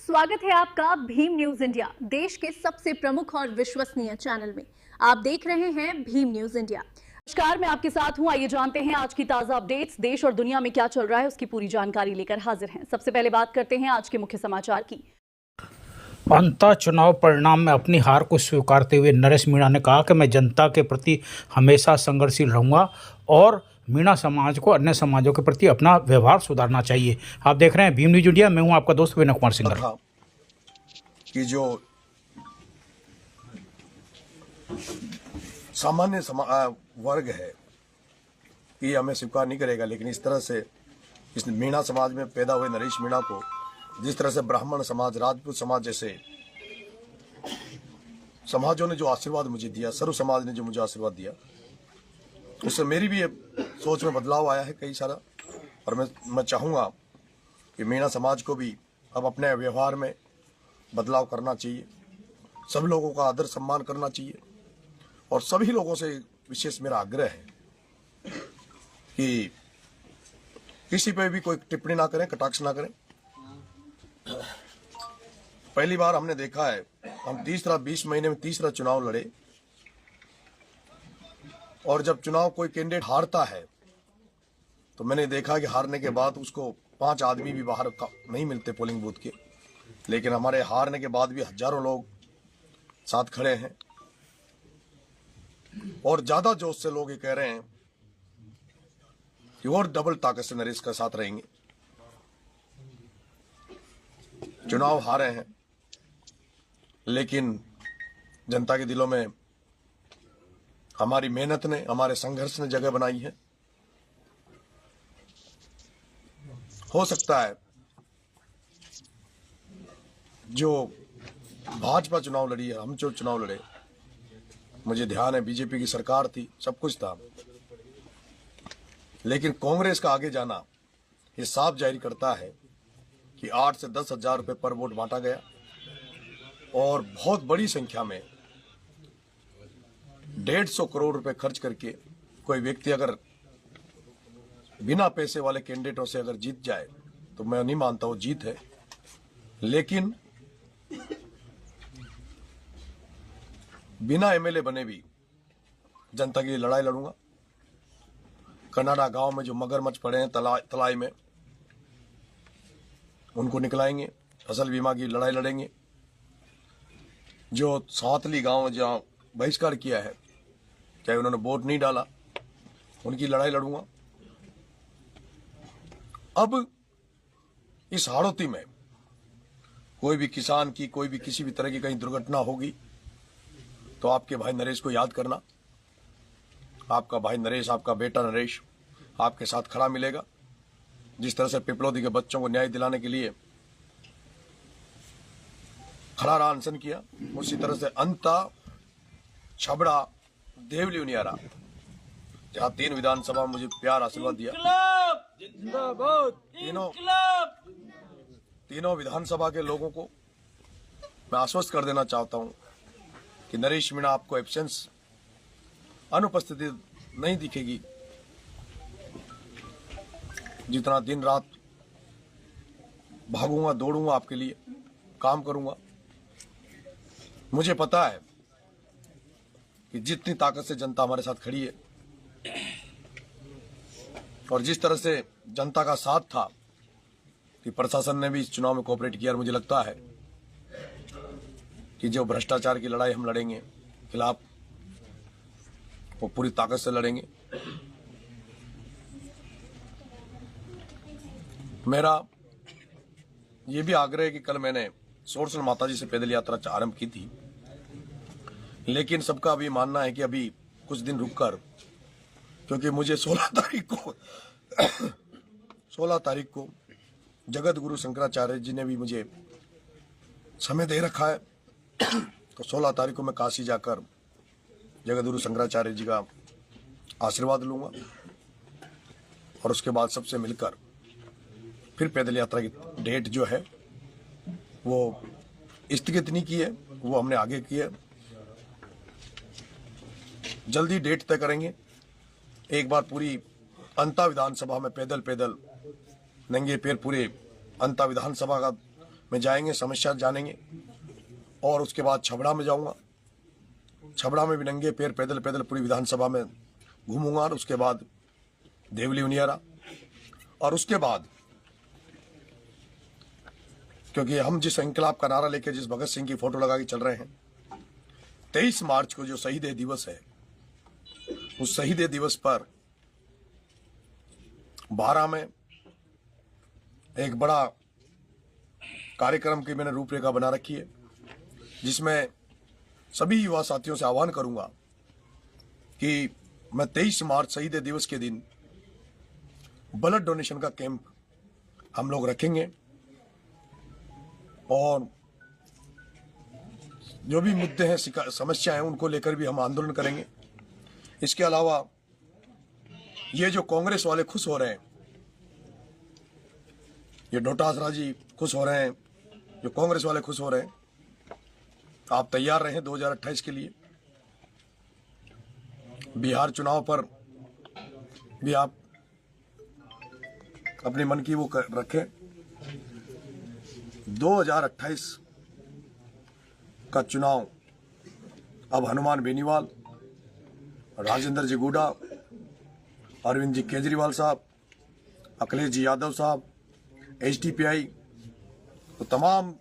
स्वागत है आपका भीम न्यूज इंडिया, देश के सबसे प्रमुख और विश्वसनीय चैनल में। आप देख रहे हैं भीम न्यूज इंडिया। नमस्कार, मैं आपके साथ हूं। आइए जानते हैं आज की ताजा अपडेट्स। देश और दुनिया में क्या चल रहा है उसकी पूरी जानकारी लेकर हाजिर हैं। सबसे पहले बात करते हैं आज के मुख्य समाचार की। अंतः चुनाव परिणाम में अपनी हार को स्वीकारते हुए नरेश मीणा ने कहा कि मैं जनता के प्रति हमेशा संघर्षशील रहूंगा और मीणा समाज को अन्य समाजों के प्रति अपना व्यवहार सुधारना चाहिए। आप देख रहे हैं भीम न्यूज इंडिया, मैं हूं आपका दोस्त विनय कुमार सिंह। कि जो सामान्य वर्ग है ये हमें स्वीकार नहीं करेगा, लेकिन इस तरह से इस मीणा समाज में पैदा हुए नरेश मीणा को जिस तरह से ब्राह्मण समाज, राजपूत समाज जैसे समाजों ने जो आशीर्वाद मुझे दिया, सर्व समाज ने जो मुझे आशीर्वाद दिया, उससे मेरी भी सोच में बदलाव आया है कई सारा। और मैं चाहूँगा कि मीणा समाज को भी अब अपने व्यवहार में बदलाव करना चाहिए, सभी लोगों का आदर सम्मान करना चाहिए। और सभी लोगों से विशेष मेरा आग्रह है कि किसी पे भी कोई टिप्पणी ना करें, कटाक्ष ना करें। पहली बार हमने देखा है, हम 20 महीने में तीसरा चुनाव लड़े, और जब चुनाव कोई कैंडिडेट हारता है तो मैंने देखा कि हारने के बाद उसको 5 आदमी भी बाहर नहीं मिलते पोलिंग बूथ के, लेकिन हमारे हारने के बाद भी हजारों लोग साथ खड़े हैं। और ज्यादा जोश से लोग ये कह रहे हैं कि और डबल ताकत से नरेश के साथ रहेंगे। चुनाव हारे हैं, लेकिन जनता के दिलों में हमारी मेहनत ने, हमारे संघर्ष ने जगह बनाई है। हो सकता है जो भाजपा चुनाव लड़ी है, हम जो चुनाव लड़े, मुझे ध्यान है बीजेपी की सरकार थी, सब कुछ था, लेकिन कांग्रेस का आगे जाना ये साफ जाहिर करता है कि 8 से 10 हजार रुपए पर वोट बांटा गया। और बहुत बड़ी संख्या में 150 करोड़ रुपए खर्च करके कोई व्यक्ति अगर बिना पैसे वाले कैंडिडेटों से अगर जीत जाए तो मैं नहीं मानता वो जीत है। लेकिन बिना एमएलए बने भी जनता के लिए लड़ाई लड़ूंगा। कनाडा गांव में जो मगरमच्छ पड़े हैं तलाई में, उनको निकलाएंगे। फसल बीमा की लड़ाई लड़ेंगे। जो सातली गांव में जहां बहिष्कार किया है, चाहे उन्होंने वोट नहीं डाला, उनकी लड़ाई लड़ूंगा। अब इस हाड़ौती में कोई भी किसान की, कोई भी किसी भी तरह की कहीं दुर्घटना होगी तो आपके भाई नरेश को याद करना। आपका भाई नरेश, आपका बेटा नरेश आपके साथ खड़ा मिलेगा। जिस तरह से पिपलौदी के बच्चों को न्याय दिलाने के लिए खड़ा रहा, अनशन किया, उसी तरह से अंता, छबड़ा, देवली, उनियारा, जहां 3 विधानसभा मुझे प्यार आशीर्वाद दिया, तीनों विधानसभा के लोगों को मैं आश्वस्त कर देना चाहता हूं कि नरेश मीणा आपको एब्सेंस, अनुपस्थिति नहीं दिखेगी। जितना दिन रात भागूंगा, दौड़ूंगा, आपके लिए काम करूंगा। मुझे पता है कि जितनी ताकत से जनता हमारे साथ खड़ी है और जिस तरह से जनता का साथ था कि प्रशासन ने भी इस चुनाव में कोऑपरेट किया, और मुझे लगता है कि जो भ्रष्टाचार की लड़ाई हम लड़ेंगे खिलाफ, वो पूरी ताकत से लड़ेंगे। मेरा ये भी आग्रह है कि कल मैंने सोरसल माता जी से पैदल यात्रा आरंभ की थी, लेकिन सबका अभी मानना है कि अभी कुछ दिन रुककर, क्योंकि मुझे 16 तारीख को जगत गुरु शंकराचार्य जी ने भी मुझे समय दे रखा है। तो 16 तारीख को मैं काशी जाकर जगत गुरु शंकराचार्य जी का आशीर्वाद लूंगा, और उसके बाद सबसे मिलकर फिर पैदल यात्रा की डेट जो है वो स्थगित नहीं की है, वो हमने आगे की है। जल्दी डेट तय करेंगे। एक बार पूरी अंता विधानसभा में पैदल नंगे पैर पूरे अंता विधानसभा का में जाएंगे, समस्या जानेंगे। और उसके बाद छबड़ा में जाऊंगा, छबड़ा में भी नंगे पैर पैदल पैदल पूरी विधानसभा में घूमूंगा। और उसके बाद देवली उनियारा, और उसके बाद क्योंकि हम जिस इंकलाब का नारा लेके जिस भगत सिंह की फोटो लगा के चल रहे हैं, 23 मार्च को जो शहीद दिवस है, उस शहीद दिवस पर 12 में एक बड़ा कार्यक्रम की मैंने रूपरेखा बना रखी है, जिसमें सभी युवा साथियों से आह्वान करूंगा कि मैं 23 मार्च शहीद दिवस के दिन ब्लड डोनेशन का कैंप हम लोग रखेंगे, और जो भी मुद्दे हैं, समस्या हैं, उनको लेकर भी हम आंदोलन करेंगे। इसके अलावा ये जो कांग्रेस वाले खुश हो रहे हैं, ये डोटासरा जी खुश हो रहे हैं, जो कांग्रेस वाले खुश हो रहे हैं, आप तैयार रहें 2028 के लिए। बिहार चुनाव पर भी आप अपने मन की वो रखें। 2028 का चुनाव अब हनुमान बेनीवाल, राजेंद्र जी गुडा, अरविंद जी केजरीवाल साहब, अखिलेश जी यादव साहब, HDPI, तो तमाम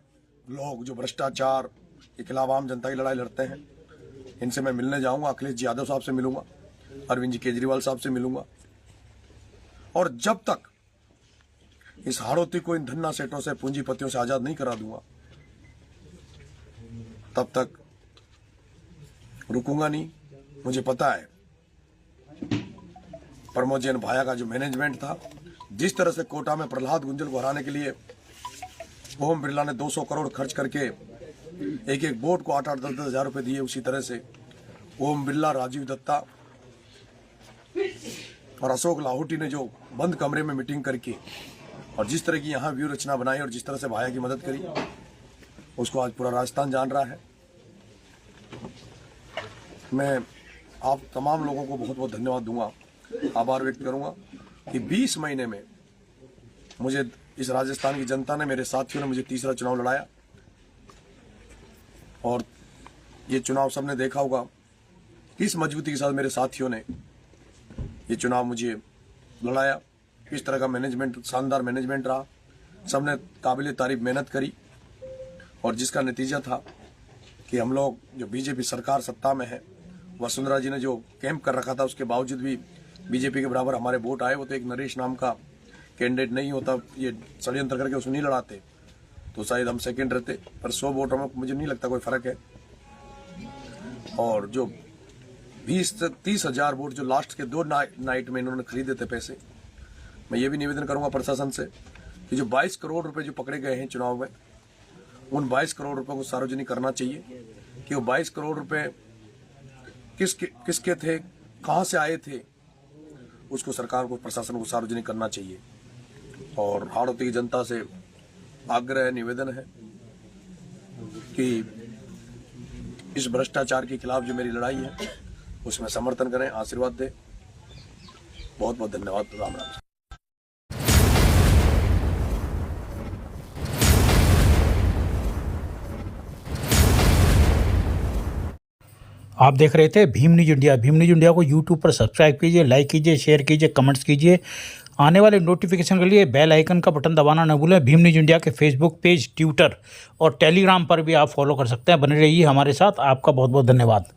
लोग जो भ्रष्टाचार के खिलाफ आम जनता की लड़ाई लड़ते हैं, इनसे मैं मिलने जाऊंगा। अखिलेश जी यादव साहब से मिलूंगा, अरविंद जी केजरीवाल साहब से मिलूंगा। और जब तक इस हाड़ौती को इन धन्ना सेठों से, पूंजीपतियों से आजाद नहीं करा दूंगा, तब तक रुकूंगा नहीं। मुझे पता है प्रमोद जैन भाया का जो मैनेजमेंट था, जिस तरह से कोटा में प्रहलाद गुंजल को हराने के लिए ओम बिरला ने 200 करोड़ खर्च करके एक एक वोट को 8-8, 10-10 हजार रुपए दिए, उसी तरह से ओम बिरला, राजीव दत्ता और अशोक लाहौटी ने जो बंद कमरे में मीटिंग करके और जिस तरह की यहाँ व्यू रचना बनाई और जिस तरह से भाया की मदद करी, उसको आज पूरा राजस्थान जान रहा है। मैं आप तमाम लोगों को बहुत बहुत धन्यवाद दूंगा, आभार व्यक्त करूंगा कि 20 महीने में मुझे इस राजस्थान की जनता ने, मेरे साथियों ने मुझे तीसरा चुनाव लड़ाया। और ये चुनाव सबने देखा होगा किस मजबूती के साथ मेरे साथियों ने ये चुनाव मुझे लड़ाया, किस तरह का मैनेजमेंट, शानदार मैनेजमेंट रहा। सबने काबिल तारीफ मेहनत करी, और जिसका नतीजा था कि हम लोग जो बीजेपी सरकार सत्ता में है, वसुंधरा जी ने जो कैंप कर रखा था, उसके बावजूद भी बीजेपी के बराबर हमारे वोट आए। वो तो एक नरेश नाम का कैंडिडेट नहीं होता, ये षड्यंत्र करके उसे नहीं लड़ाते तो शायद हम सेकंड रहते, पर 100 वोटों में मुझे नहीं लगता कोई फर्क है। और जो 20 से 30 हजार वोट जो लास्ट के 2 नाइट में इन्होंने खरीदे थे पैसे, मैं ये भी निवेदन करूंगा प्रशासन से कि जो 22 करोड़ रुपए जो पकड़े गए हैं चुनाव में, उन 22 करोड़ रुपए को सार्वजनिक करना चाहिए कि वो 22 करोड़ रुपए किसके थे, कहां से आए थे, उसको सरकार को, प्रशासन को सार्वजनिक करना चाहिए। और हाड़ौती की जनता से आग्रह, निवेदन है कि इस भ्रष्टाचार के खिलाफ जो मेरी लड़ाई है उसमें समर्थन करें, आशीर्वाद दें। बहुत बहुत धन्यवाद। राम राम। आप देख रहे थे Bhim news India. Bhim news India को यूट्यूब पर सब्सक्राइब कीजिए, लाइक कीजिए, शेयर कीजिए, कमेंट्स कीजिए। आने वाले नोटिफिकेशन के लिए बेल आइकन का बटन दबाना न भूलें। भीम न्यूज इंडिया के फेसबुक पेज, ट्विटर और टेलीग्राम पर भी आप फॉलो कर सकते हैं। बने रहिए हमारे साथ। आपका बहुत बहुत धन्यवाद।